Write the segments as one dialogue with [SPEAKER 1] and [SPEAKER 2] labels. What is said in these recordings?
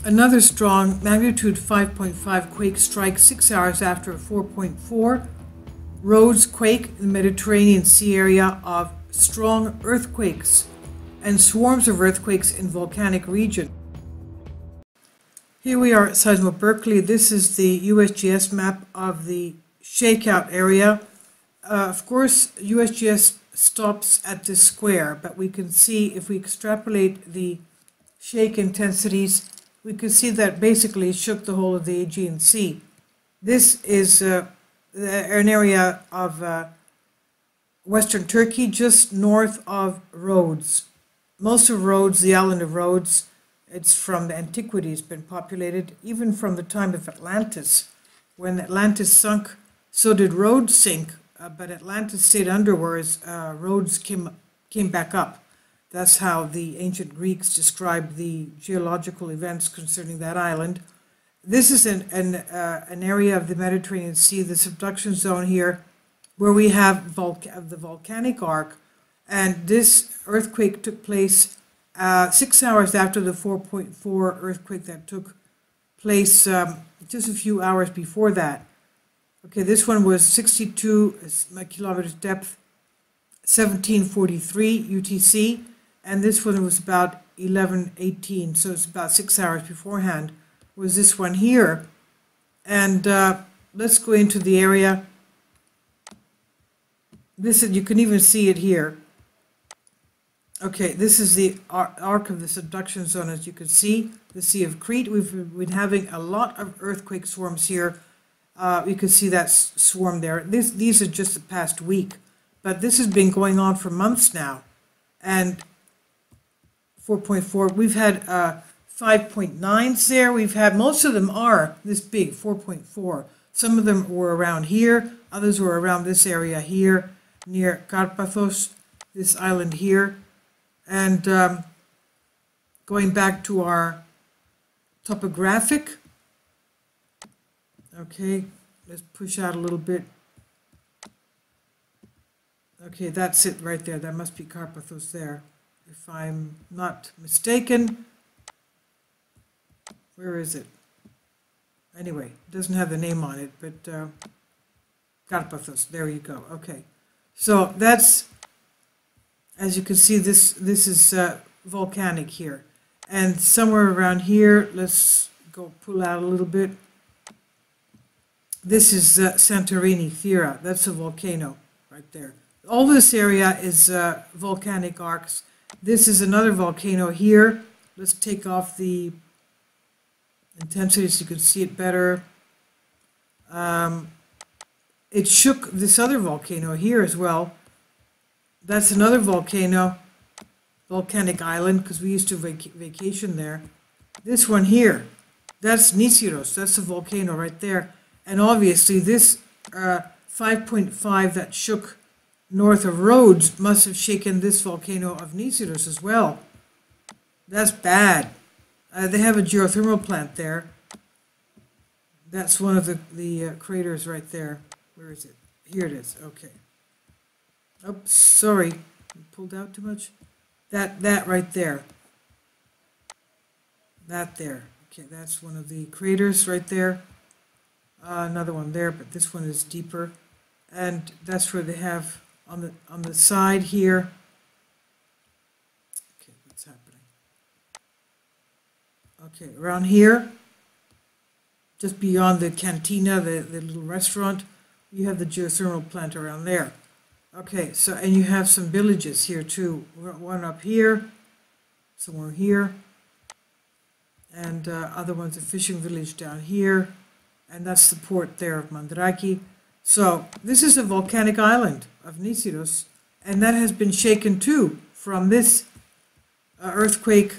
[SPEAKER 1] Another strong magnitude 5.5 quake strikes 6 hours after a 4.4 Rhodes Quake in the Mediterranean Sea area of strong earthquakes and swarms of earthquakes in volcanic region. Here we are at Seismo Berkeley. This is the USGS map of the shakeout area. Of course, USGS stops at this square, but we can see if we extrapolate the shake intensities, we can see that basically it shook the whole of the Aegean Sea. This is an area of western Turkey, just north of Rhodes. Most of Rhodes, the island of Rhodes, it's from the antiquities been populated, even from the time of Atlantis. When Atlantis sunk, so did Rhodes sink, but Atlantis stayed under, whereas Rhodes came back up. That's how the ancient Greeks described the geological events concerning that island. This is an area of the Mediterranean Sea, the subduction zone here, where we have the volcanic arc, and this earthquake took place 6 hours after the 4.4 earthquake that took place just a few hours before that. Okay, this one was 62 kilometers depth, 1743 UTC, and this one was about 1118, so it's about 6 hours beforehand, was this one here. And let's go into the area. This is, you can even see it here. Okay, this is the arc of the subduction zone, as you can see, the Sea of Crete. We've been having a lot of earthquake swarms here. You can see that swarm there. These are just the past week, but this has been going on for months now. And 4.4, we've had 5.9s there. We've had, most of them are this big, 4.4. Some of them were around here. Others were around this area here, near Karpathos, this island here. And going back to our topographic, okay, let's push out a little bit. Okay, that's it right there. That must be Karpathos there, if I'm not mistaken. Where is it? Anyway, it doesn't have the name on it, but Karpathos, there you go. Okay, so that's, as you can see, this is volcanic here. And somewhere around here, let's go pull out a little bit. This is Santorini, Thera. That's a volcano right there. All this area is volcanic arcs. This is another volcano here. Let's take off the intensity so you can see it better. It shook this other volcano here as well. That's another volcano, volcanic island, because we used to vacation there. This one here, that's Nisiros. That's a volcano right there. And obviously this 5.5 that shook north of Rhodes must have shaken this volcano of Nisiros as well. That's bad. They have a geothermal plant there. That's one of the craters right there. Where is it? Here it is. Okay. Oops, sorry. Pulled out too much. That right there. That there. Okay, that's one of the craters right there. Another one there, but this one is deeper. And that's where they have on the side here. Okay, what's happening? Okay, around here, just beyond the cantina, the little restaurant, you have the geothermal plant around there. Okay, so, and you have some villages here too. One up here, somewhere here, and other one's a fishing village down here, and that's the port there of Mandraki. So this is a volcanic island of Nisiros, and that has been shaken too from this earthquake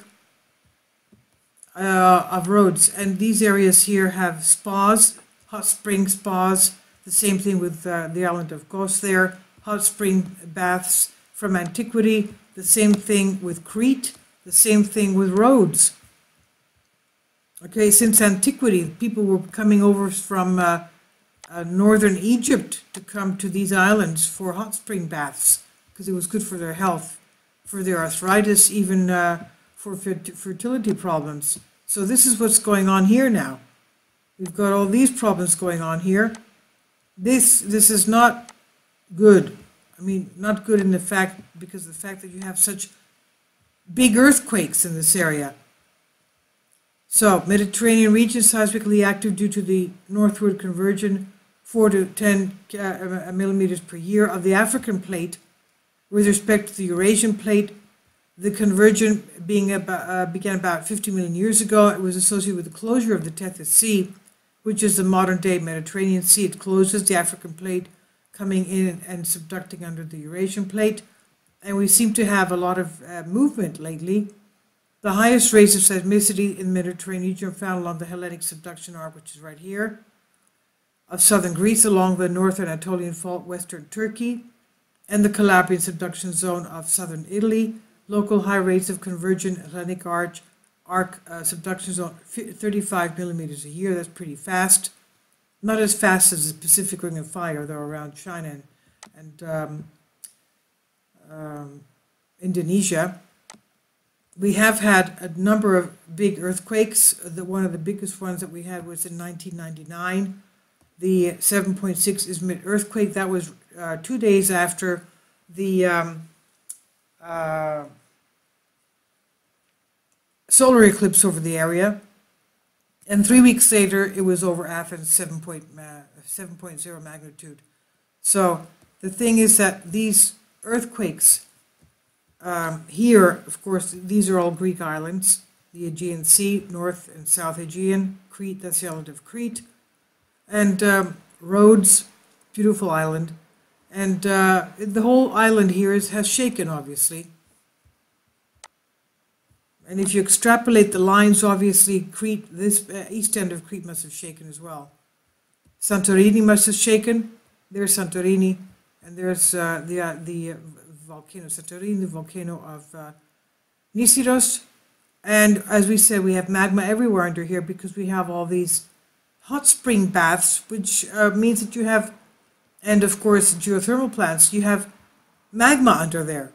[SPEAKER 1] of Rhodes. And these areas here have spas, hot spring spas, the same thing with the island of Kos there, hot spring baths from antiquity, the same thing with Crete, the same thing with Rhodes. Okay, since antiquity, people were coming over from northern Egypt to come to these islands for hot spring baths because it was good for their health, for their arthritis, even for fertility problems. So this is what's going on here now. We've got all these problems going on here. This is not good. I mean, not good in the fact, because of the fact that you have such big earthquakes in this area. So, Mediterranean region seismically active due to the northward conversion 4 to 10 millimeters per year of the African plate with respect to the Eurasian plate. The conversion began about 50 million years ago. It was associated with the closure of the Tethys Sea, which is the modern-day Mediterranean Sea. It closes the African plate, coming in and subducting under the Eurasian plate. And we seem to have a lot of movement lately. The highest rates of seismicity in the Mediterranean region are found along the Hellenic subduction arc, which is right here, of southern Greece, along the North Anatolian Fault, western Turkey, and the Calabrian subduction zone of southern Italy. Local high rates of convergent Hellenic arc subduction zone, 35 millimeters a year. That's pretty fast. Not as fast as the Pacific Ring of Fire, though, around China and Indonesia. We have had a number of big earthquakes. One of the biggest ones that we had was in 1999. The 7.6 Izmit earthquake. That was 2 days after the solar eclipse over the area. And 3 weeks later, it was over Athens, 7.0 magnitude. So the thing is that these earthquakes here, of course, these are all Greek islands, the Aegean Sea, North and South Aegean, Crete, that's the island of Crete, and Rhodes, beautiful island, and the whole island here has shaken, obviously. And if you extrapolate the lines, obviously, Crete, this east end of Crete must have shaken as well. Santorini must have shaken. There's Santorini, and there's the volcano Santorini, the volcano of Nisyros. And as we said, we have magma everywhere under here because we have all these hot spring baths, which means that you have, and of course geothermal plants, you have magma under there.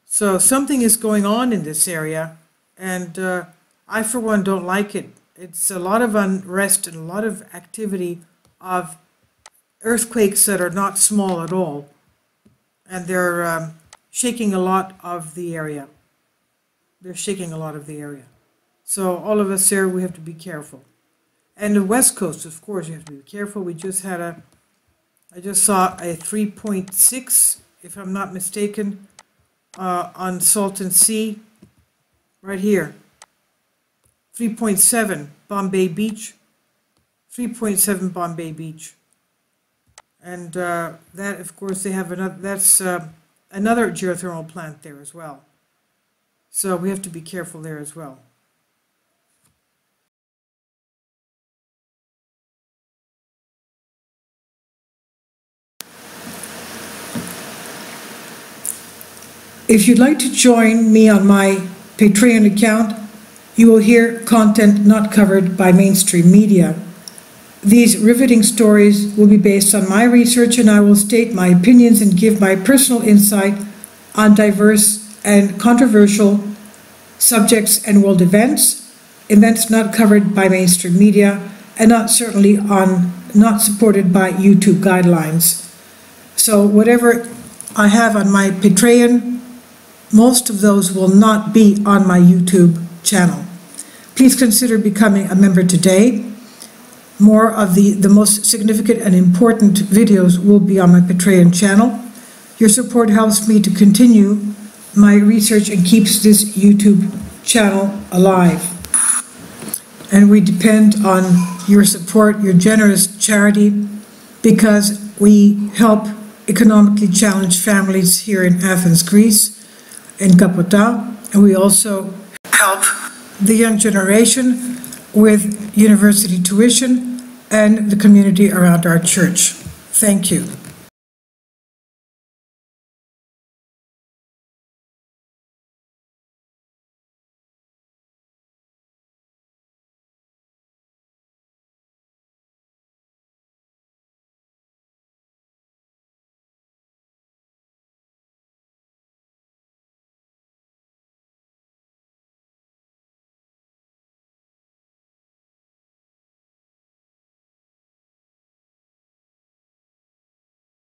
[SPEAKER 1] So something is going on in this area, and I for one don't like it. It's a lot of unrest and a lot of activity of earthquakes that are not small at all, and they're shaking a lot of the area. They're shaking a lot of the area. So all of us here, we have to be careful. And the West Coast, of course, you have to be careful. We just had I just saw a 3.6, if I'm not mistaken, on Salton Sea, right here. 3.7 Bombay Beach, 3.7 Bombay Beach. And that, of course, they have another, that's another geothermal plant there as well. So we have to be careful there as well. If you'd like to join me on my Patreon account, you will hear content not covered by mainstream media. These riveting stories will be based on my research, and I will state my opinions and give my personal insight on diverse and controversial subjects and world events not covered by mainstream media, and not supported by YouTube guidelines. So whatever I have on my Patreon, most of those will not be on my YouTube channel. Please consider becoming a member today. More of the most significant and important videos will be on my Patreon channel. Your support helps me to continue my research and keeps this YouTube channel alive. And we depend on your support, your generous charity, because we help economically challenged families here in Athens, Greece, in Kapota, and we also help the young generation with university tuition and the community around our church. Thank you.